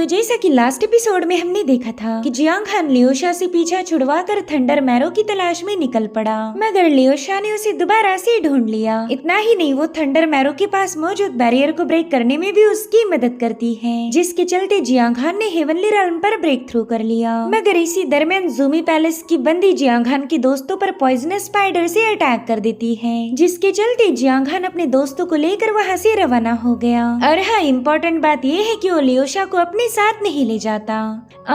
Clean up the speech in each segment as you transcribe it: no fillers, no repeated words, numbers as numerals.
जैसा कि last episode में हमने देखा था कि जियांग खान लियोशा से पीछा छुड़वाकर थंडर मैरो की तलाश में निकल पड़ा, मगर लियोशा ने उसे दोबारा से ढूंढ लिया। इतना ही नहीं, वो थंडर मैरो के पास मौजूद बैरियर को ब्रेक करने में भी उसकी मदद करती है, जिसके चलते जियांग खान ने हेवनली रेल्म पर ब्रेक थ्रू कर लिया। मगर इसी दरमियान जूमी पैलेस की बंदी जियांग खान के दोस्तों पर पॉइजनस स्पाइडर से अटैक कर देती है, जिसके चलते जियांग खान अपने दोस्तों को लेकर वहाँ से रवाना हो गया। और हाँ, इम्पोर्टेंट बात यह है कि वो लियोशा को अपने साथ नहीं ले जाता।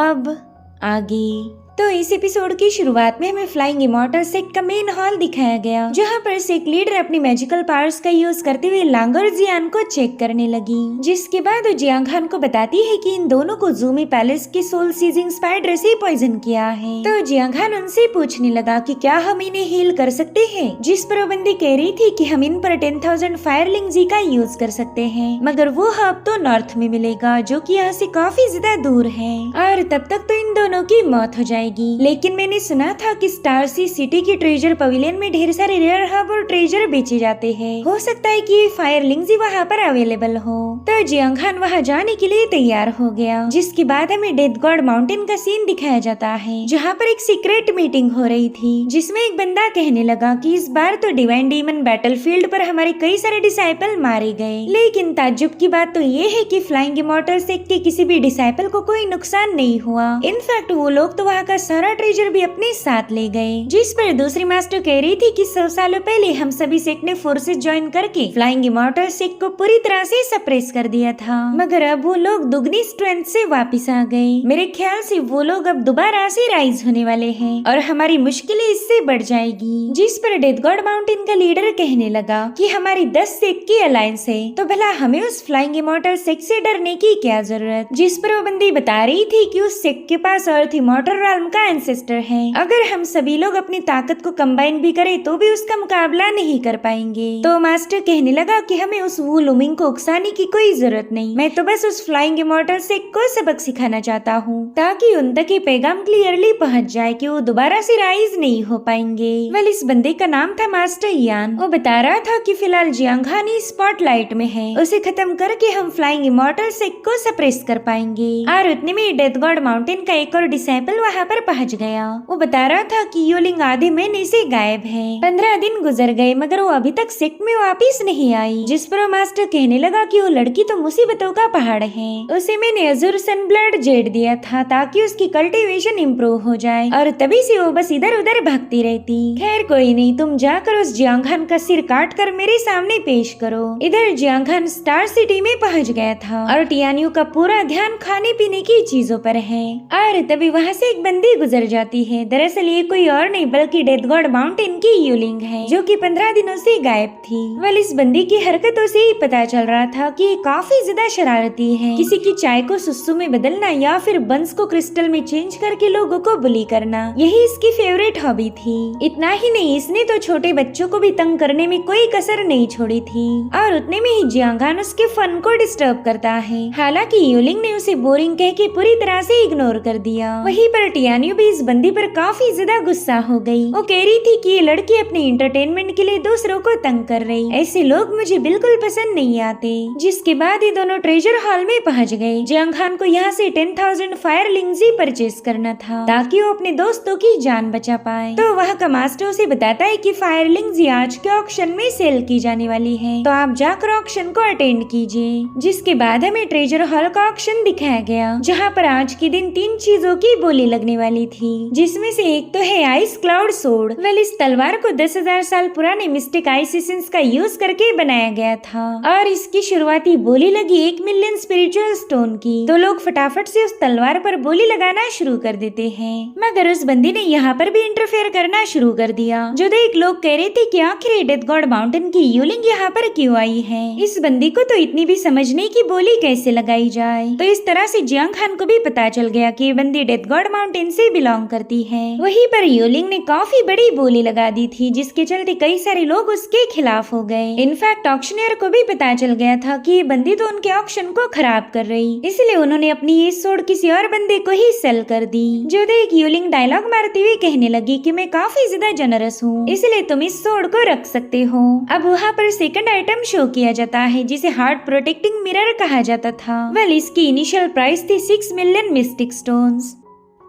अब आगे तो इस एपिसोड की शुरुआत में हमें फ्लाइंग इमॉर्टल सेक्ट का मेन हॉल दिखाया गया, जहाँ पर सेक्ट लीडर अपनी मैजिकल पावर्स का यूज करते हुए लांग और जियान को चेक करने लगी, जिसके बाद वो जियांग खान को बताती है कि इन दोनों को जूमी पैलेस की सोल सीजिंग स्पाइडर से पॉइजन किया है। तो जियांग खान उनसे पूछने लगा कि क्या हम इन्हें हील कर सकते हैं, जिस पर वो बंदी कह रही थी कि हम इन पर 10,000 फायरलिंग जी का यूज कर सकते हैं, मगर वो हब तो नॉर्थ में मिलेगा, जो कि यहाँ से काफी ज्यादा दूर है, और तब तक तो इन दोनों की मौत हो जाएगी। लेकिन मैंने सुना था कि स्टार सी सिटी की ट्रेजर पवेलियन में ढेर सारे रेयर हब और ट्रेजर बेचे जाते हैं, हो सकता है कि फायरलिंग जी वहाँ पर अवेलेबल हो। तो जियांग खान वहाँ जाने के लिए तैयार हो गया, जिसके बाद हमें डेथ गॉड माउंटेन का सीन दिखाया जाता है, जहाँ पर एक सीक्रेट मीटिंग हो रही थी, जिसमें एक बंदा कहने लगा कि इस बार तो डिवाइन डीमन बैटलफील्ड पर हमारे कई सारे डिसाइपल मारे गए, लेकिन ताज्जुब की बात तो ये है कि फ्लाइंग इमॉर्टल सेक्ट के किसी भी डिसाइपल को कोई नुकसान नहीं हुआ। इनफैक्ट वो लोग तो वहाँ का सारा ट्रेजर भी अपने साथ ले गए। जिस पर दूसरी मास्टर कह रही थी कि 100 सालों पहले हम सभी सेक्ट ने फोर्सेस ज्वाइन करके फ्लाइंग इमॉर्टल सेक्ट को पूरी तरह से सप्रेस कर दिया था, मगर अब वो लोग दुगनी स्ट्रेंथ से वापस आ गए। मेरे ख्याल से वो लोग अब दोबारा से राइज होने वाले हैं और हमारी मुश्किलें इससे बढ़ जाएगी। जिस पर डेथ गॉड माउंटेन का लीडर कहने लगा कि हमारी 10 सेक्ट की अलायंस है, तो भला हमें उस फ्लाइंग इमॉर्टल सेक्ट से डरने की क्या जरूरत। जिस पर वो बंदी बता रही थी कि उस सेक्ट के पास अर्थ इमॉर्टल रेल्म का एंसेस्टर है, अगर हम सभी लोग अपनी ताकत को कंबाइन भी करें तो भी उसका मुकाबला नहीं कर पाएंगे। तो मास्टर कहने लगा कि हमें उस वू लुमिंग को उकसाने की कोई जरूरत नहीं, मैं तो बस उस फ्लाइंग इमॉर्टल सेक्ट को सबक सिखाना चाहता हूँ, ताकि उन तक ये पैगाम क्लियरली पहुँच जाए कि वो दोबारा से राइज नहीं हो पाएंगे। वेल, इस बंदे का नाम था मास्टर यान। वो बता रहा था कि फिलहाल जियांग खान स्पॉटलाइट में है, उसे खत्म करके हम फ्लाइंग इमॉर्टल सेक्ट को सप्रेस कर पाएंगे। और उतने में डेथ गॉड माउंटेन का एक और डिसाइपल वहाँ पर पहुँच गया। वो बता रहा था कि योलिंग आधे महीने से गायब है, 15 दिन गुजर गए मगर वो अभी तक सेक्ट में वापिस नहीं आई। जिस पर वो मास्टर कहने लगा कि वो लड़की तो मुसीबतों का पहाड़ है, उसे मैंने अज़ुर सन ब्लड जेड दिया था ताकि उसकी कल्टीवेशन इम्प्रूव हो जाए, और तभी से वो बस इधर उधर भागती रहती। खैर कोई नहीं, तुम जाकर उस जियांग खान का सिर काट कर मेरे सामने पेश करो। इधर जियांग खान स्टार सिटी में पहुँच गया था और टियानियो का पूरा ध्यान खाने पीने की चीजों पर है, और तभी वहाँ से एक बंदी गुजर जाती है। दरअसल ये कोई और नहीं बल्कि डेथ गॉड माउंटेन की यूलिंग है, जो कि 15 दिनों से गायब थी। वेल, इस बंदी की हरकतों से ही पता चल रहा था कि ये काफी ज्यादा शरारती है। किसी की चाय को सुस्सू में बदलना या फिर बंस को क्रिस्टल में चेंज करके लोगों को बुली करना, यही इसकी फेवरेट हॉबी थी। इतना ही नहीं, इसने तो छोटे बच्चों को भी तंग करने में कोई कसर नहीं छोड़ी थी, और उतने में ही जियांग खान उसके फन को डिस्टर्ब करता है। हालांकि यूलिंग ने उसे बोरिंग कह के पूरी तरह से इग्नोर कर दिया। वहीं पर टियानियो भी इस बंदी पर काफी ज्यादा गुस्सा हो गई। वो कह रही थी कि ये लड़की अपने इंटरटेनमेंट के लिए दूसरों को तंग कर रही, ऐसे लोग मुझे बिल्कुल पसंद नहीं आते। जिसके बाद ये दोनों ट्रेजर हॉल में पहुंच गए। जियांग खान को यहाँ से 10,000 फायरलिंग जी परचेज करना था ताकि वो अपने दोस्तों की जान बचा पाए। तो वहाँ का मास्टर उसे बताता है कि फायरलिंग जी आज के ऑक्शन में सेल की जाने वाली है, तो आप जाकर ऑक्शन को अटेंड कीजिए। जिसके बाद हमें ट्रेजर हॉल का ऑक्शन दिखाया गया, जहाँ पर आज के दिन 3 चीजों की बोली लगने वाली थी, जिसमें से एक तो है आइस क्लाउड सोर्ड। वेल, इस तलवार को 10,000 साल पुराने मिस्टिक आइस एसेंस का यूज करके बनाया गया था, और इसकी शुरुआती बोली लगी 1 मिलियन स्पिरिचुअल स्टोन की। तो लोग फटाफट से उस तलवार पर बोली लगाना शुरू कर देते हैं, मगर उस बंदी ने यहाँ पर भी इंटरफेयर करना शुरू कर दिया। जो देख लोग कह रहे थे कि आखिर डेथ गॉड माउंटेन की यूलिंग यहाँ पर क्यों आई है, इस बंदी को तो इतनी भी समझने की बोली कैसे लगाई जाए। तो इस तरह से जियांग खान को भी पता चल गया कि ये बंदी डेथ गॉड माउंटेन से बिलोंग करती है। वहीं पर योलिंग ने काफी बड़ी बोली लगा दी थी, जिसके चलते कई सारे लोग उसके खिलाफ हो गए। इनफैक्ट ऑक्शनियर को भी पता चल गया था कि ये बंदी तो उनके ऑक्शन को खराब कर रही, इसलिए उन्होंने अपनी ये सोड किसी और बंदे को ही सेल कर दी। जो देख योलिंग डायलॉग मारते हुए कहने लगी कि मैं काफी ज्यादा जनरस हूँ, इसलिए तुम इस सोड को रख सकते हो। अब वहाँ पर सेकंड आइटम शो किया जाता है, जिसे हार्ट प्रोटेक्टिंग मिरर कहा जाता था। वेल, इसकी इनिशियल प्राइस थी 6 मिलियन मिस्टिक स्टोन्स।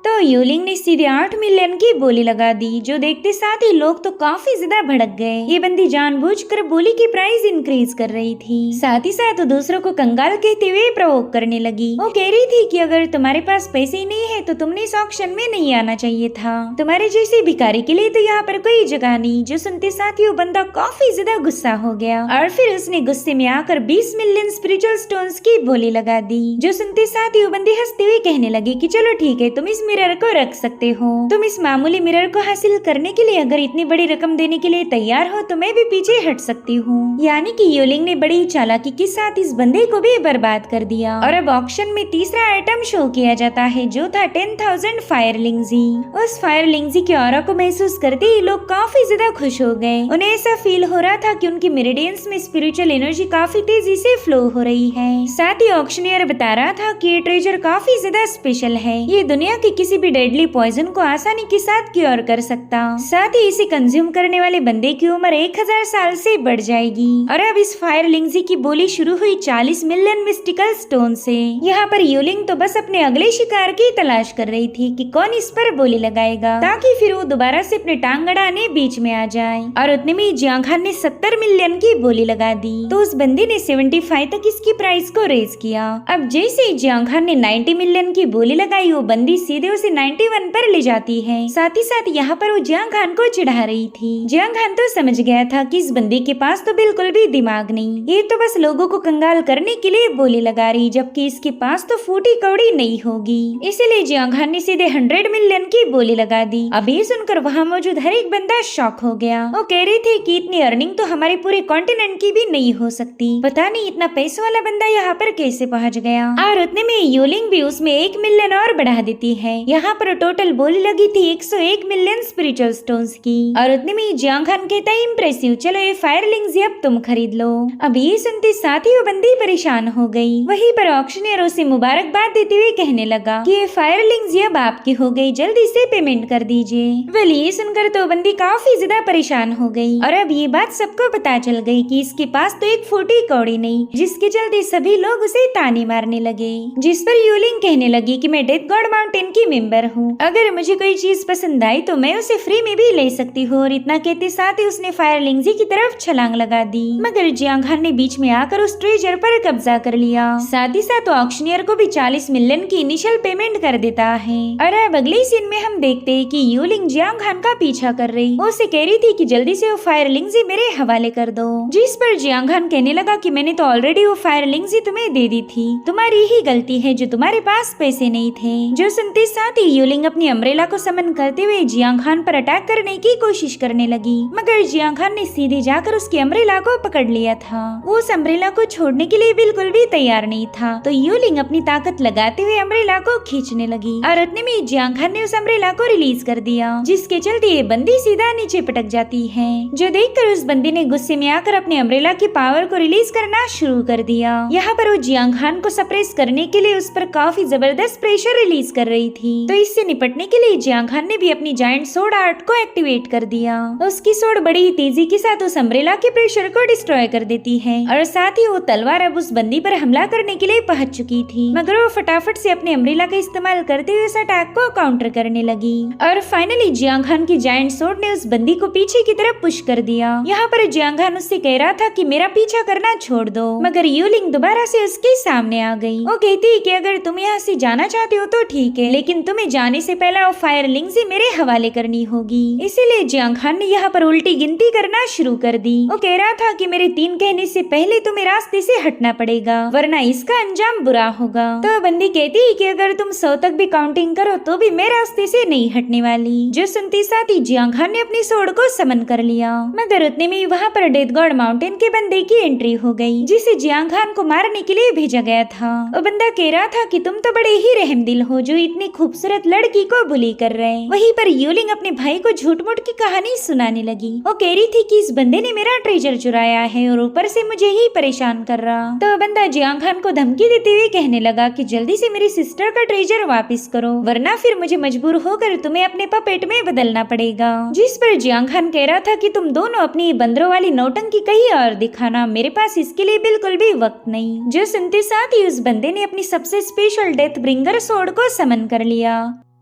तो योलिंग ने सीधे 8 मिलियन की बोली लगा दी, जो देखते साथ ही लोग तो काफी ज्यादा भड़क गए। ये बंदी जानबूझकर बोली की प्राइस इंक्रीज कर रही थी, साथ ही साथ दूसरों को कंगाल कहते हुए प्रोवोक करने लगी। वो कह रही थी कि अगर तुम्हारे पास पैसे ही नहीं है तो तुमने इस ऑक्शन में नहीं आना चाहिए था, तुम्हारे जैसे भिखारी के लिए तो यहाँ पर कोई जगह नहीं। जो सुनते साथ ही वो बंदा काफी ज्यादा गुस्सा हो गया और फिर उसने गुस्से में आकर 20 मिलियन स्पिरिचुअल स्टोन्स की बोली लगा दी। जो सुनते साथ ही वो बंदी हंसते हुए कहने लगी कि चलो ठीक है, तुम इस मिरर को रख सकते हो। तुम इस मामूली मिरर को हासिल करने के लिए अगर इतनी बड़ी रकम देने के लिए तैयार हो तो मैं भी पीछे हट सकती हूँ। यानी कि योलिंग ने बड़ी चालाकी के साथ इस बंदे को भी बर्बाद कर दिया। और अब ऑक्शन में तीसरा आइटम शो किया जाता है, जो था 10,000 फायरलिंग्जी। उस फायरलिंग्जी के ऑरा को महसूस करते ही लोग काफी ज्यादा खुश हो गए। उन्हें ऐसा फील हो रहा था कि उनकी मेरिडियंस में स्पिरिचुअल एनर्जी काफी तेजी से फ्लो हो रही है। साथ ही ऑक्शनियर बता रहा था कि ये ट्रेजर काफी ज्यादा स्पेशल है, ये दुनिया के किसी भी डेडली पॉइजन को आसानी के साथ क्योर कर सकता। साथ ही इसे कंज्यूम करने वाले बंदे की उम्र 1000 साल से बढ़ जाएगी। और अब इस फायरलिंग्जी की बोली शुरू हुई 40 मिलियन मिस्टिकल स्टोन से। यहाँ पर योलिंग तो बस अपने अगले शिकार की तलाश कर रही थी कि कौन इस पर बोली लगाएगा, ताकि फिर वो दोबारा से अपने टांग अड़ाने बीच में आ जाए। और उतने में जियांग खान ने 70 मिलियन की बोली लगा दी, तो उस बंदे ने 75 तक इसकी प्राइस को रेज किया। अब जैसे ही जियांग खान ने 90 मिलियन की बोली लगाई, वो बंदी सीधे उसे 91 पर ले जाती है। साथ ही साथ यहाँ पर वो जियांग खान को चिढ़ा रही थी। जियांग खान तो समझ गया था कि इस बंदी के पास तो बिल्कुल भी दिमाग नहीं, ये तो बस लोगों को कंगाल करने के लिए बोली लगा रही, जबकि इसके पास तो फूटी कौड़ी नहीं होगी। इसीलिए जियांग खान ने सीधे 100 मिलियन की बोली लगा दी। अब ये सुनकर वहाँ मौजूद हर एक बंदा शॉक हो गया। वो कह रही थी कि इतनी अर्निंग तो हमारे पूरे कॉन्टिनेंट की भी नहीं हो सकती, पता नहीं इतना पैसों वाला बंदा यहाँ पर कैसे पहुँच गया। और उतने में योलिंग भी उसमें 1 मिलियन और बढ़ा देती है। यहाँ पर टोटल बोली लगी थी 101 मिलियन स्पिरिचुअल स्टोन्स की। और उतने में जियांग खान कहता है इम्प्रेसिव, चलो ये फायरलिंग्स अब तुम खरीद लो। अब ये सुनते साथ ही वो बंदी परेशान हो गई। वहीं पर ऑक्शनियर उसे मुबारकबाद देते हुए कहने लगा कि ये फायरलिंग्स अब आपकी हो गई, जल्दी से पेमेंट कर दीजिए। वेल, ये सुनकर तो बंदी काफी ज्यादा परेशान हो गई। और अब ये बात सबको पता चल गई कि इसके पास तो एक फूटी कौड़ी नहीं, जिसके चलते सभी लोग उसे ताने मारने लगे। जिस पर योलिंग कहने लगी कि मैं डेथ गॉड माउंटेन की मेंबर हूँ, अगर मुझे कोई चीज पसंद आई तो मैं उसे फ्री में भी ले सकती हूँ। और इतना कहते साथ ही उसने फायरलिंग्जी की तरफ छलांग लगा दी, मगर जियांग खान ने बीच में आकर उस ट्रेजर पर कब्जा कर लिया। साथ ही साथ ऑक्शनियर को भी 40 मिलियन की इनिशियल पेमेंट कर देता है। और अब अगले सीन में हम देखते हैं कि योलिंग जियांग खान का पीछा कर रही, वो उसे कह रही थी कि जल्दी से वो फायरलिंग्जी मेरे हवाले कर दो। जिस पर जियांग खान कहने लगा कि मैंने तो ऑलरेडी वो फायरलिंग्जी तुम्हें दे दी थी, तुम्हारी ही गलती है जो तुम्हारे पास पैसे नहीं थे। जो सुनते साथ ही योलिंग अपनी अम्ब्रेला को समन करते हुए जियांग खान पर अटैक करने की कोशिश करने लगी, मगर जियांग खान ने सीधे जाकर उसकी अम्ब्रेला को पकड़ लिया था। वो उस अम्ब्रेला को छोड़ने के लिए बिल्कुल भी तैयार नहीं था, तो योलिंग अपनी ताकत लगाते हुए अम्ब्रेला को खींचने लगी और उतने में जियांग खान ने उस अम्ब्रेला को रिलीज कर दिया, जिसके चलते ये बंदी सीधा नीचे पटक जाती है। जो देखकर उस बंदी ने गुस्से में आकर अपने अम्ब्रेला की पावर को रिलीज करना शुरू कर दिया। यहाँ पर वो जियांग खान को सप्रेस करने के लिए उस पर काफी जबरदस्त प्रेशर रिलीज कर रही थी, तो इससे निपटने के लिए जियांग खान ने भी अपनी जायंट सोड आर्ट को एक्टिवेट कर दिया। उसकी सोड बड़ी ही तेजी के साथ उस अम्ब्रेला के प्रेशर को डिस्ट्रॉय कर देती है और साथ ही वो तलवार अब उस बंदी पर हमला करने के लिए पहुंच चुकी थी, मगर वो फटाफट से अपने अम्ब्रेला का इस्तेमाल करते हुए उस अटैक को काउंटर करने लगी। और फाइनली जियांग खान की जायंट सोड ने उस बंदी को पीछे की तरफ पुश कर दिया। यहाँ पर जियांग खान उससे कह रहा था कि मेरा पीछा करना छोड़ दो, मगर योलिंग दोबारा से उसके सामने आ गई। वो कहती है कि अगर तुम यहाँ से जाना चाहते हो तो ठीक है, लेकिन तुम्हें जाने से पहले वो फायरलिंग्जी मेरे हवाले करनी होगी। इसीलिए जियांग खान ने यहाँ पर उल्टी गिनती करना शुरू कर दी। वो कह रहा था कि मेरे 3 कहने से पहले तुम्हें रास्ते से हटना पड़ेगा, वरना इसका अंजाम बुरा होगा। तो बंदी कहती है कि अगर तुम 100 तक भी काउंटिंग करो तो भी मैं रास्ते से नहीं हटने वाली। जो सुनते साथ ही जियांग खान ने अपनी सोड को समन कर लिया, मगर उतने में वहाँ पर डेथ गॉड माउंटेन के बंदे की एंट्री हो गई, जिसे जियांग खान को मारने के लिए भेजा गया था। वो बंदा कह रहा था कि तुम तो बड़े ही रहमदिल हो जो इतनी खूबसूरत लड़की को बुली कर रहे। वहीं पर यूलिंग अपने भाई को झूठ मूठ की कहानी सुनाने लगी। वो कह रही थी कि इस बंदे ने मेरा ट्रेजर चुराया है और ऊपर से मुझे ही परेशान कर रहा। तो बंदा जियांग खान को धमकी देते हुए कहने लगा कि जल्दी से मेरी सिस्टर का ट्रेजर वापस करो, वरना फिर मुझे मजबूर होकर तुम्हें अपने पपेट में बदलना पड़ेगा। जिस पर जियांग खान कह रहा था कि तुम दोनों अपनी बंदरों वाली नौटंकी कहीं और दिखाना, मेरे पास इसके लिए बिल्कुल भी वक्त नहीं। जो सुनते साथ ही उस बंदे ने अपनी सबसे स्पेशल डेथ ब्रिंगर सोर्ड को समन कर लिया।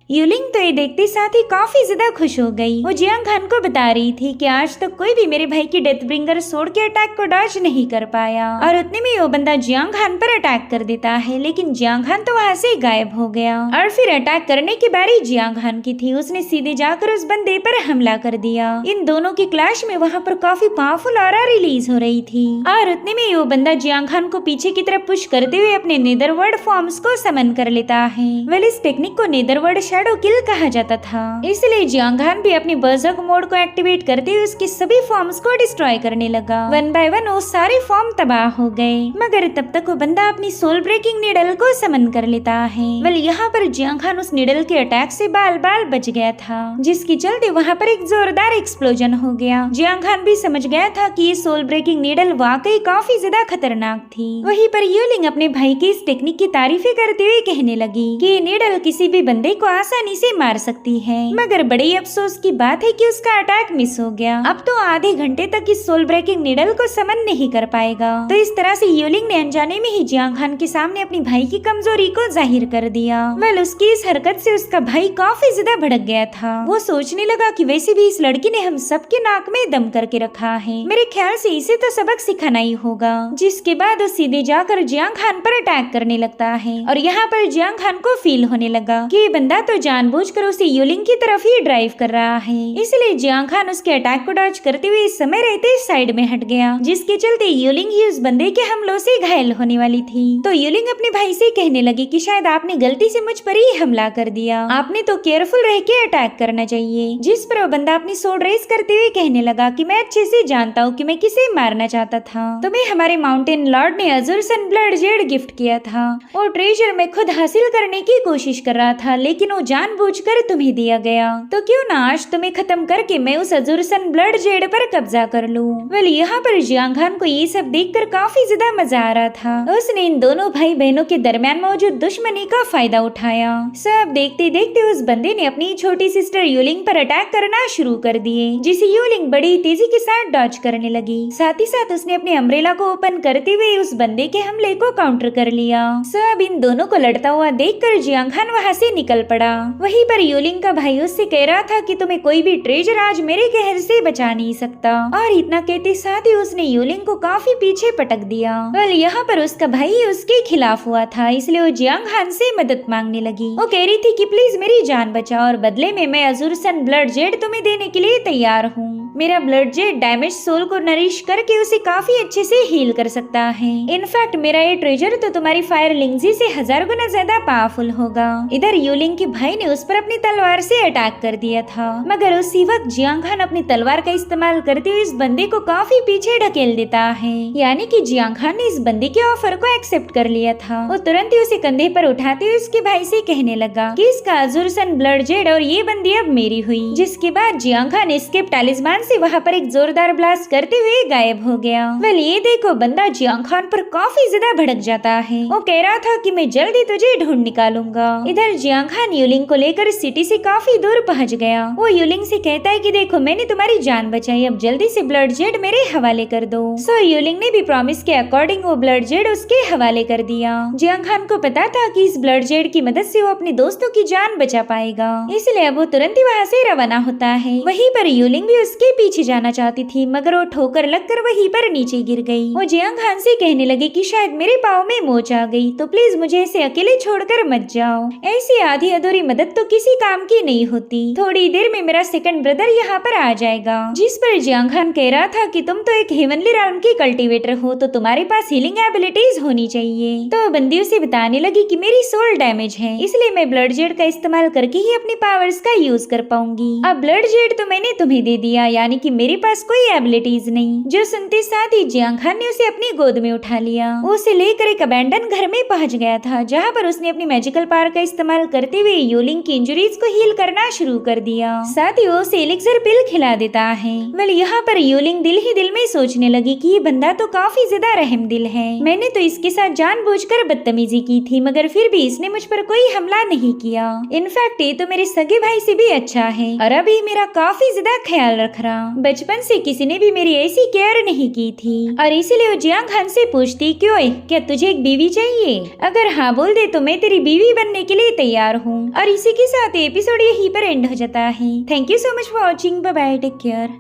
यूलिंग तो ये देखते साथ ही काफी ज्यादा खुश हो गई। वो जियांग खान को बता रही थी कि आज तक कोई भी मेरे भाई की डेथ ब्रिंगर सोर्ड के अटैक को डॉज नहीं कर पाया। और उतने में वो बंदा जियांग खान पर अटैक कर देता है, लेकिन जियांग खान तो वहाँ से गायब हो गया। और फिर अटैक करने की बारी जियांग खान की थी। उसने सीधे जाकर उस बंदे पर हमला कर दिया। इन दोनों की क्लैश में वहाँ पर काफी पावरफुल ऑरा रिलीज हो रही थी। और उतने में वो बंदा जियांग खान को पीछे की तरफ पुश करते हुए अपने नेदरवर्ल्ड फॉर्म्स को समन कर लेता है। वेल, इस टेक्निक को नेदरवर्ल्ड शैडो किल कहा जाता था। इसलिए जियांग खान भी अपनी बर्जर्क मोड को एक्टिवेट करते हुए उसके सभी फॉर्म्स को डिस्ट्रॉय करने लगा। वन बाय वन वो सारे फॉर्म तबाह हो गए, मगर तब तक वो बंदा अपनी सोल ब्रेकिंग नीडल को समन कर लेता है। वेल, यहाँ पर जियांग खान उस नीडल के अटैक से बाल बाल बच गया था, जिसके चलते वहाँ पर एक जोरदार एक्सप्लोजन हो गया। जियांग खान भी समझ गया था कि ये सोल ब्रेकिंग नीडल वाकई काफी ज्यादा खतरनाक थी। वहीं पर यूलिंग अपने भाई की इस टेक्निक की तारीफें करते हुए कहने लगी कि ये नीडल किसी भी बंदे को आसानी से मार सकती है, मगर बड़ी अफसोस की बात है कि उसका अटैक मिस हो गया। अब तो आधे घंटे तक इस सोल ब्रेकिंग नीडल को समन नहीं कर पाएगा। तो इस तरह से यूलिंग ने अनजाने में ही जियांग खान के सामने अपनी भाई की कमजोरी को जाहिर कर दिया। वेल, उसकी इस हरकत से उसका भाई काफी ज्यादा भड़क गया था। वो सोचने लगा कि वैसे भी इस लड़की ने हम सबके नाक में दम करके रखा है, मेरे ख्याल से इसे तो सबक सिखाना ही होगा। जिसके बाद वो सीधे जाकर जियांग खान पर अटैक करने लगता है। और यहाँ पर जियांग खान को फील होने लगा कि ये बंदा तो जानबूझकर उसे यूलिंग की तरफ ही ड्राइव कर रहा है, इसलिए जियांग खान उसके अटैक को डॉज करते हुए इस समय रहते साइड में हट गया, जिसके चलते यूलिंग ही उस बंदे के हमलों से घायल होने वाली थी। तो यूलिंग अपने भाई से कहने लगी कि शायद आपने गलती से मुझ पर ही हमला कर दिया, आपने तो केयरफुल रह के अटैक करना चाहिए। जिस पर वो बंदा अपनी सोर्ड रेस करते हुए कहने लगा कि मैं अच्छे से जानता हूँ कि मैं किसे मारना चाहता था। तुम्हें हमारे माउंटेन लॉर्ड ने अज़ुर सन ब्लड जेड गिफ्ट किया था। वो ट्रेजर मैं खुद हासिल करने की कोशिश कर रहा था, लेकिन वो जानबूझकर तुम्हें दिया गया। तो क्यों ना आज तुम्हें खत्म करके मैं उस अज़ुर सन ब्लड जेड पर कब्जा कर लूं। वेल, यहाँ पर जियांग खान को ये सब देखकर काफी ज्यादा मजा आ रहा था। उसने इन दोनों भाई बहनों के दरमियान मौजूद दुश्मनी का फायदा उठाया। सब देखते देखते उस बंदे ने अपनी छोटी सिस्टर यूलिंग पर अटैक करना शुरू कर दिए, जिसे यूलिंग बड़ी तेजी के साथ डॉज करने लगी। साथ ही साथ उसने अपने अम्ब्रेला को ओपन करते हुए उस बंदे के हमले को काउंटर कर लिया। सब इन दोनों को लड़ता हुआ देखकर जियांग खान वहाँ से निकल पड़ा। वहीं पर यूलिंग का भाई उससे कह रहा था कि तुम्हें कोई भी ट्रेजर आज मेरे कहर से बचा नहीं सकता। और इतना कहते साथ ही उसने यूलिंग को काफी पीछे पटक दिया। वेल, यहाँ पर उसका भाई उसके खिलाफ हुआ था, इसलिए वो जियांग खान से मदद मांगने लगी। वो कह रही थी कि प्लीज मेरी जान बचाओ और बदले में मैं अज़ुर सन ब्लड जेड तुम्हें देने के लिए तैयार हूँ। मेरा ब्लड जेड डैमेज सोल को नरिश करके उसे काफी अच्छे से हील कर सकता है। इनफैक्ट मेरा ये ट्रेजर तो तुम्हारी फायर लिंगजी से 1000 गुना ज्यादा पावरफुल होगा। इधर यूलिंग के भाई ने उस पर अपनी तलवार से अटैक कर दिया था, मगर उसी वक्त जियांग खान अपनी तलवार का इस्तेमाल करते हुए इस बंदे को काफी पीछे ढकेल देता है। यानी कि जियांग खान ने इस बंदे के ऑफर को एक्सेप्ट कर लिया था। वो तुरंत ही उसे कंधे पर उठाते हुए उसके भाई से कहने लगा कि इसका अज़ुर सन ब्लड जेड और ये बंदी अब मेरी हुई। जिसके बाद जियांग खान एस्केप टैलिस्मान से वहाँ पर एक जोरदार ब्लास्ट करते हुए गायब हो गया। वेल, ये देखो बंदा जियांग खान पर काफी ज्यादा भड़क जाता है। वो कह रहा था कि मैं जल्दी तुझे ढूंढ निकालूंगा। इधर जियांग खान यूलिंग को लेकर सिटी से काफी दूर पहुंच गया। वो यूलिंग से कहता है कि देखो मैंने तुम्हारी जान बचाई, अब जल्दी से ब्लड जेड मेरे हवाले कर दो। सो यूलिंग ने भी प्रॉमिस के अकॉर्डिंग वो ब्लड जेड उसके हवाले कर दिया। जियांग खान को पता था कि इस ब्लड जेड की मदद से वो अपने दोस्तों की जान बचा पाएगा, इसलिए अब वो तुरंत ही वहाँ से रवाना होता है। वहीं पर यूलिंग भी उसके पीछे जाना चाहती थी, मगर वो ठोकर लगकर वहीं पर नीचे गिर गई। वो जियांग खान से कहने लगी कि शायद मेरे पाँव में मोच आ गई, तो प्लीज मुझे ऐसे अकेले छोड़कर मत जाओ। ऐसी आधी अधूरी मदद तो किसी काम की नहीं होती। थोड़ी देर में मेरा सेकंड ब्रदर यहाँ पर आ जाएगा। जिस पर जियांग खान कह रहा था कि तुम तो एक हेवनली राउंड की कल्टीवेटर हो, तो तुम्हारे पास हीलिंग एबिलिटीज होनी चाहिए। तो बंदी उसे बताने लगी कि मेरी सोल डैमेज है, इसलिए मैं ब्लड जेड का इस्तेमाल करके ही अपनी पावर्स का यूज कर पाऊंगी। अब ब्लड जेड तो मैंने तुम्हें दे दिया, यानी कि मेरे पास कोई एबिलिटीज नहीं। जो सुनते साथ ही जियांग खान ने उसे अपनी गोद में उठा लिया। वो उसे लेकर एक अबैंडन घर में पहुंच गया था, जहाँ पर उसने अपनी मैजिकल पावर का इस्तेमाल करते हुए यूलिंग की इंजरीज को हील करना शुरू कर दिया। साथ ही वो उसे एलिक्सर पिल खिला देता है। वेल यहाँ पर यूलिंग दिल ही दिल में सोचने लगी कि ये बंदा तो काफी ज्यादा रहम दिल है। मैंने तो इसके साथ जानबूझकर बदतमीजी की थी, मगर फिर भी इसने मुझ पर कोई हमला नहीं किया। इनफैक्ट ये तो मेरे सगे भाई से भी अच्छा है और अभी मेरा काफी ज्यादा ख्याल रख रहा। बचपन से किसी ने भी मेरी ऐसी केयर नहीं की थी। और इसीलिए वो जियांग हान से पूछती, क्यों क्या तुझे एक बीवी चाहिए? अगर हाँ बोल दे तो मैं तेरी बीवी बनने के लिए तैयार हूँ। और इसी के साथ एपिसोड यहीं पर एंड हो जाता है। Thank you so much for watching. Bye bye, take care.